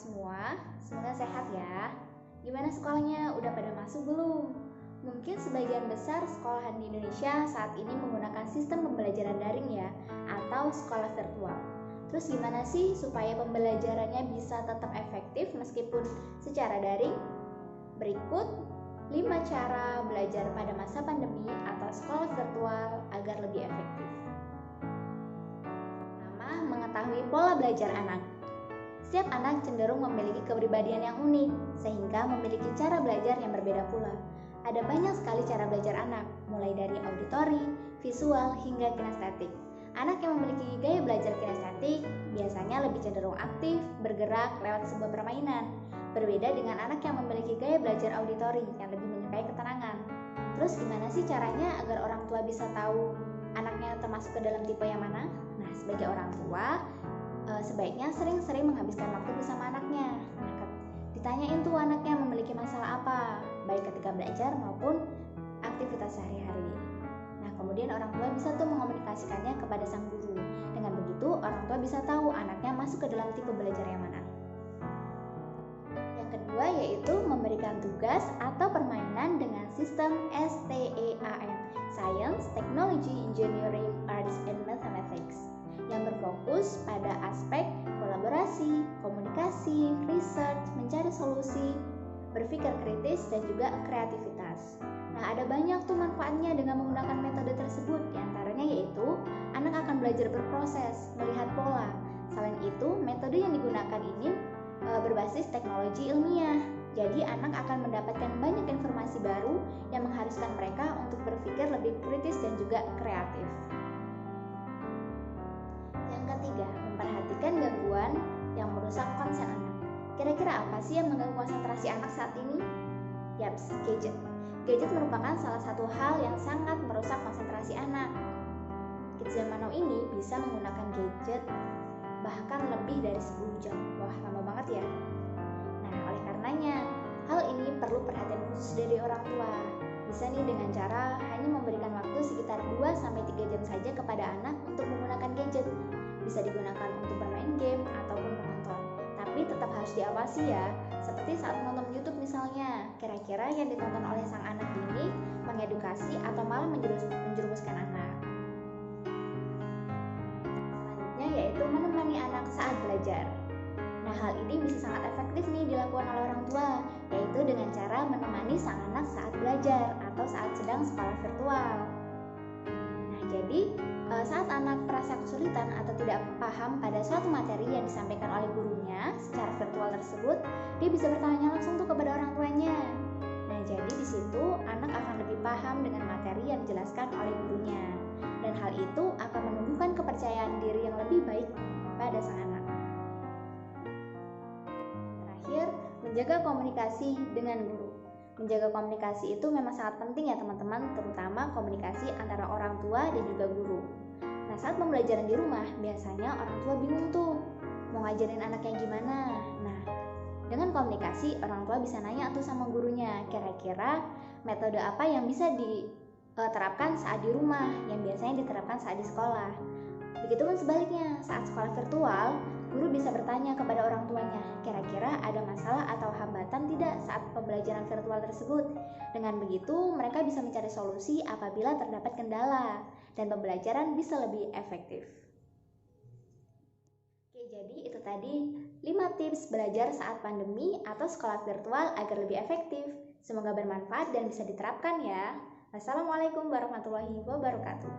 semua, semoga sehat ya. Gimana sekolahnya? Udah pada masuk belum? Mungkin sebagian besar sekolahan di Indonesia saat ini menggunakan sistem pembelajaran daring ya, atau sekolah virtual. Terus gimana sih supaya pembelajarannya bisa tetap efektif meskipun secara daring? Berikut 5 cara belajar pada masa pandemi atau sekolah virtual agar lebih efektif. Pertama, mengetahui pola belajar anak. Setiap anak cenderung memiliki kepribadian yang unik, sehingga memiliki cara belajar yang berbeda pula. Ada banyak sekali cara belajar anak, mulai dari auditori, visual, hingga kinestetik. Anak yang memiliki gaya belajar kinestetik biasanya lebih cenderung aktif, bergerak lewat sebuah permainan. Berbeda dengan anak yang memiliki gaya belajar auditori yang lebih menyukai ketenangan. Terus gimana sih caranya agar orang tua bisa tahu anaknya termasuk ke dalam tipe yang mana? Nah, sebagai orang tua, sebaiknya sering-sering menghabiskan waktu bersama anaknya. Nah, ditanyain tuh anaknya memiliki masalah apa, baik ketika belajar maupun aktivitas sehari-hari. Nah, kemudian orang tua bisa tuh mengomunikasikannya kepada sang guru. Dengan begitu, orang tua bisa tahu anaknya masuk ke dalam tipe belajar yang mana. Yang kedua yaitu memberikan tugas atau permainan dengan sistem STEAM, Science, Technology, Engineering, Arts, and Mathematics, yang berfokus pada aspek kolaborasi, komunikasi, research, mencari solusi, berpikir kritis, dan juga kreativitas. Nah, ada banyak tuh manfaatnya dengan menggunakan metode tersebut. Di antaranya yaitu anak akan belajar berproses, melihat pola. Selain itu, metode yang digunakan ini berbasis teknologi ilmiah. Jadi anak akan mendapatkan banyak informasi baru yang mengharuskan mereka untuk berpikir lebih kritis dan juga kreatif. Yang ketiga, memperhatikan gangguan yang merusak konsen anak. Kira-kira apa sih yang mengganggu konsentrasi anak saat ini? Yaps, gadget. Gadget merupakan salah satu hal yang sangat merusak konsentrasi anak. Kids zaman now ini bisa menggunakan gadget bahkan lebih dari 10 jam. Wah, lama banget ya. Nah, oleh karenanya, hal ini perlu perhatian khusus dari orang tua. Bisa nih dengan cara hanya memberikan waktu sekitar 2-3 jam saja kepada anak untuk menggunakan gadget. Bisa digunakan untuk bermain game ataupun menonton. Tapi tetap harus diawasi ya, seperti saat menonton YouTube misalnya. Kira-kira yang ditonton oleh sang anak ini mengedukasi atau malah menjerumuskan anak. Yaitu menemani anak saat belajar. Nah, hal ini bisa sangat efektif nih dilakukan oleh orang tua, yaitu dengan cara menemani sang anak saat belajar atau saat sedang sekolah virtual. Nah, jadi saat anak merasa kesulitan atau tidak paham pada suatu materi yang disampaikan oleh gurunya secara virtual tersebut, dia bisa bertanya langsung tuh kepada orang tuanya. Nah, jadi di situ anak akan lebih paham dengan materi yang dijelaskan oleh gurunya. Dan hal itu akan menumbuhkan kepercayaan diri yang lebih baik pada sang anak. Terakhir, menjaga komunikasi dengan guru. Menjaga komunikasi itu memang sangat penting ya teman-teman, terutama komunikasi antara orang tua dan juga guru. Nah, saat pembelajaran di rumah, biasanya orang tua bingung tuh, mau ngajarin anaknya gimana. Nah, dengan komunikasi, orang tua bisa nanya tuh sama gurunya, kira-kira metode apa yang bisa diterapkan saat di rumah, yang biasanya diterapkan saat di sekolah. Begitupun sebaliknya, saat sekolah virtual, guru bisa bertanya kepada orang tuanya, kira-kira ada masalah atau hambatan tidak saat pembelajaran virtual tersebut. Dengan begitu, mereka bisa mencari solusi apabila terdapat kendala, dan pembelajaran bisa lebih efektif. Oke, jadi itu tadi 5 tips belajar saat pandemi atau sekolah virtual agar lebih efektif. Semoga bermanfaat dan bisa diterapkan ya. Wassalamualaikum warahmatullahi wabarakatuh.